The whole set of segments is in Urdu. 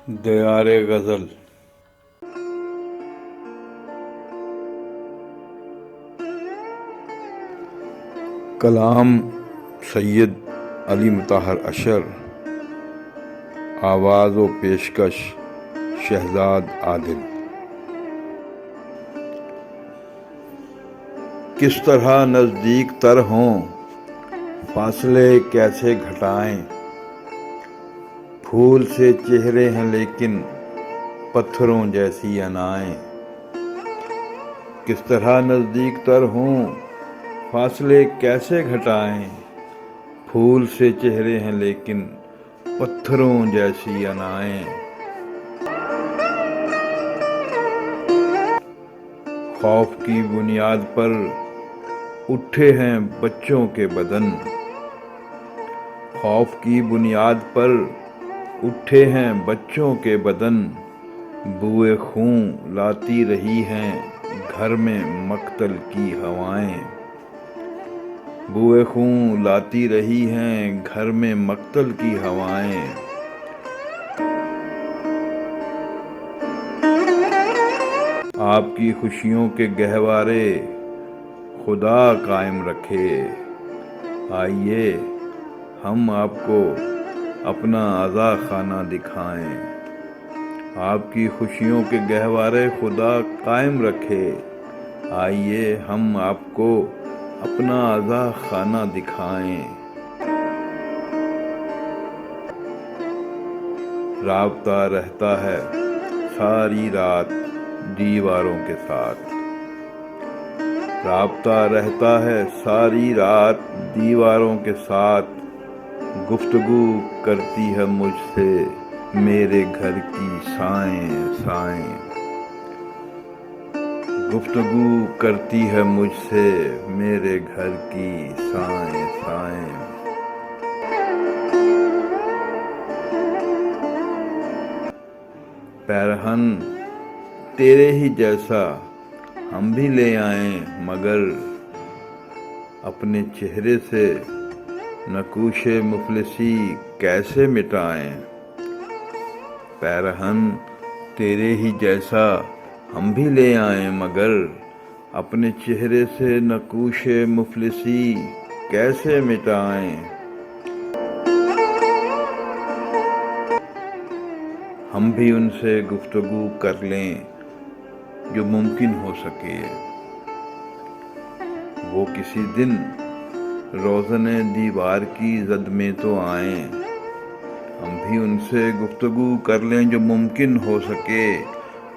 دیار غزل۔ کلام سید علی مطہر اشر، آواز و پیشکش شہزاد عادل۔ کس طرح نزدیک تر ہوں، فاصلے کیسے گھٹائیں، پھول سے چہرے ہیں لیکن پتھروں جیسی انائیں۔ کس طرح نزدیک تر ہوں، فاصلے کیسے گھٹائیں، پھول سے چہرے ہیں لیکن پتھروں جیسی انائیں۔ خوف کی بنیاد پر اٹھے ہیں بچوں کے بدن، خوف کی بنیاد پر اٹھے ہیں بچوں کے بدن، بوئے خون لاتی رہی ہیں گھر میں مقتل کی ہوائیں۔ بوئے خون لاتی رہی ہیں گھر میں مقتل کی ہوائیں۔ آپ کی خوشیوں کے گہوارے خدا قائم رکھے، آئیے ہم آپ کو اپنا عزا خانہ دکھائیں۔ آپ کی خوشیوں کے گہوارے خدا قائم رکھے، آئیے ہم آپ کو اپنا عزا خانہ دکھائیں۔ رابطہ رہتا ہے ساری رات دیواروں کے ساتھ، رابطہ رہتا ہے ساری رات دیواروں کے ساتھ، گفتگو کرتی ہے مجھ سے میرے گھر کی سائیں سائیں۔ گفتگو کرتی ہے مجھ سے میرے گھر کی سائیں سائیں۔ پیرہن تیرے ہی جیسا ہم بھی لے آئیں، مگر اپنے چہرے سے نقوش مفلسی کیسے مٹائیں۔ پیرہن تیرے ہی جیسا ہم بھی لے آئیں، مگر اپنے چہرے سے نقوش مفلسی کیسے مٹائیں۔ ہم بھی ان سے گفتگو کر لیں جو ممکن ہو سکے، وہ کسی دن روزن دیوار کی زد میں تو آئیں۔ ہم بھی ان سے گفتگو کر لیں جو ممکن ہو سکے،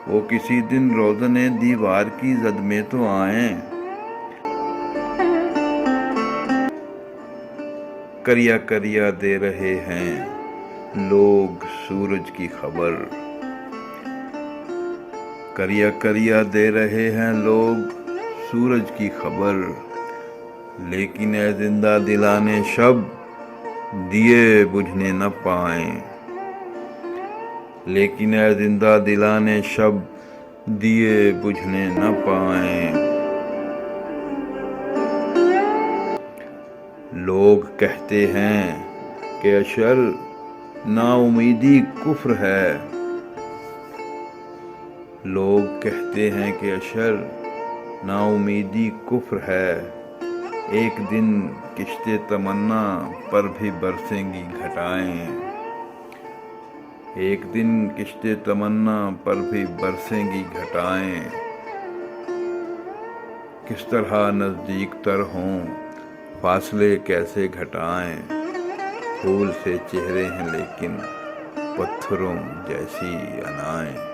وہ کسی دن روزن دیوار کی زد میں تو آئیں۔ کریا کریا دے رہے ہیں لوگ سورج کی خبر، کریا کریا دے رہے ہیں لوگ سورج کی خبر، لیکن اے زندہ دلانے شب دیے بجھنے نہ پائیں۔ لیکن اے زندہ دلانے شب دیے بجھنے نہ پائیں۔ لوگ کہتے ہیں کہ اشر نا امیدی کفر ہے، لوگ کہتے ہیں کہ اشر نا امیدی کفر ہے، ایک دن کشت تمنا پر بھی برسیں گی گھٹائیں۔ ایک دن کشت تمنا پر بھی برسیں گی گھٹائیں۔ کس طرح نزدیک تر ہوں، فاصلے کیسے گھٹائیں، پھول سے چہرے ہیں لیکن پتھروں جیسی انائیں۔